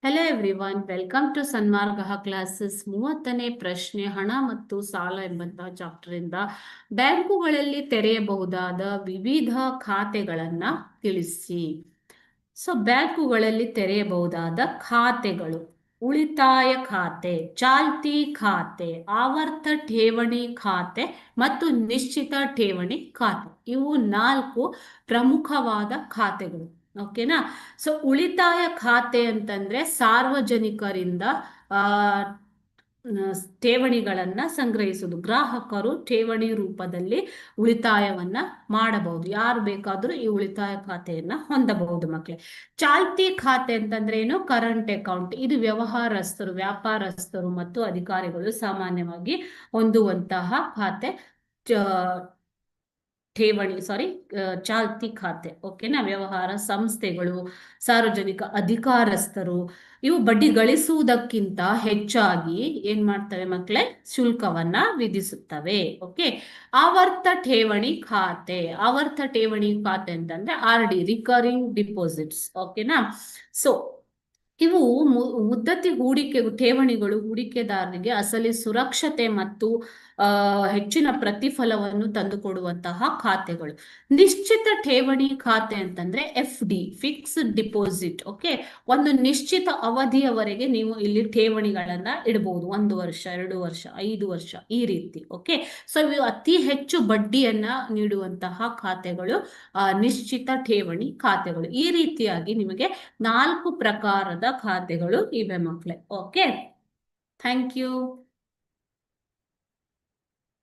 Hello everyone, welcome to Sanmarga classes. 30ನೇ ಪ್ರಶ್ನೆ, ಹಣ ಮತ್ತು ಸಾಲ ಎಂಬಂತಹ ಚಾಪ್ಟರ್ ಇಂದ ಬ್ಯಾಂಕುಗಳಲ್ಲಿ ತೆರೆಯಬಹುದಾದ ವಿವಿಧ ಖಾತೆಗಳನ್ನ ತಿಳಿಸಿ. ಬ್ಯಾಂಕುಗಳಲ್ಲಿ ತೆರೆಯಬಹುದಾದ ಖಾತೆಗಳು: ಉಳಿತಾಯ ಖಾತೆ, ಚಾಲ್ತಿ ಖಾತೆ, ಆವರ್ತ ಠೇವಣಿ ಖಾತೆ ಮತ್ತು ನಿಶ್ಚಿತ ಠೇವಣಿ ಖಾತೆ. ಇವು 4 ಪ್ರಮುಖವಾದ ಖಾತೆಗಳು. ಓಕೆನಾ? ಉಳಿತಾಯ ಖಾತೆ ಅಂತಂದ್ರೆ ಸಾರ್ವಜನಿಕರಿಂದ ಠೇವಣಿಗಳನ್ನ ಸಂಗ್ರಹಿಸುವುದು. ಗ್ರಾಹಕರು ಠೇವಣಿ ರೂಪದಲ್ಲಿ ಉಳಿತಾಯವನ್ನ ಮಾಡಬಹುದು. ಯಾರು ಬೇಕಾದ್ರೂ ಈ ಉಳಿತಾಯ ಖಾತೆಯನ್ನ ಹೊಂದಬಹುದು ಮಕ್ಕಳೇ. ಚಾಲ್ತಿ ಖಾತೆ ಅಂತಂದ್ರೆ ಏನು? Current account. ಇದು ವ್ಯವಹಾರಸ್ಥರು, ವ್ಯಾಪಾರಸ್ಥರು ಮತ್ತು ಅಧಿಕಾರಿಗಳು ಸಾಮಾನ್ಯವಾಗಿ ಹೊಂದುವಂತಹ ಖಾತೆ. ಚಾಲ್ತಿ ಖಾತೆ. ಓಕೆನಾ? ವ್ಯವಹಾರ ಸಂಸ್ಥೆಗಳು, ಸಾರ್ವಜನಿಕ ಅಧಿಕಾರಸ್ಥರು ಇವು ಬಡ್ಡಿ ಗಳಿಸುವುದಕ್ಕಿಂತ ಹೆಚ್ಚಾಗಿ ಏನ್ ಮಾಡ್ತವೆ ಮಕ್ಕಳೇ? ಶುಲ್ಕವನ್ನ ವಿಧಿಸುತ್ತವೆ. ಓಕೆ. ಆವರ್ತ ಠೇವಣಿ ಖಾತೆ. ಆವರ್ತ ಠೇವಣಿ ಖಾತೆ ಅಂತಂದ್ರೆ RD, ರಿಕರಿಂಗ್ ಡಿಪಾಸಿಟ್ಸ್. ಓಕೆನಾ? ಇವು ಮುದ್ದತಿ ಠೇವಣಿಗಳು ಹೂಡಿಕೆದಾರರಿಗೆ ಅಸಲಿ ಸುರಕ್ಷತೆ ಮತ್ತು ಹೆಚ್ಚಿನ ಪ್ರತಿಫಲವನ್ನು ತಂದುಕೊಡುವಂತಹ ಖಾತೆಗಳು. ನಿಶ್ಚಿತ ಠೇವಣಿ ಖಾತೆ ಅಂತಂದ್ರೆ FD, ಫಿಕ್ಸ್ಡ್ ಡಿಪಾಸಿಟ್. ಓಕೆ. ಒಂದು ನಿಶ್ಚಿತ ಅವಧಿಯವರೆಗೆ ನೀವು ಇಲ್ಲಿ ಠೇವಣಿಗಳನ್ನ ಇಡಬಹುದು. 1 ವರ್ಷ, 2 ವರ್ಷ, 5 ವರ್ಷ, ಈ ರೀತಿ. ಓಕೆ. ಇವು ಅತಿ ಹೆಚ್ಚು ಬಡ್ಡಿಯನ್ನ ನೀಡುವಂತಹ ಖಾತೆಗಳು ನಿಶ್ಚಿತ ಠೇವಣಿ ಖಾತೆಗಳು. ಈ ರೀತಿಯಾಗಿ ನಿಮಗೆ 4 ಪ್ರಕಾರದ ಖಾತೆಗಳು ಇವೆ ಮಕ್ಕಳೇ. ಓಕೆ. Thank you.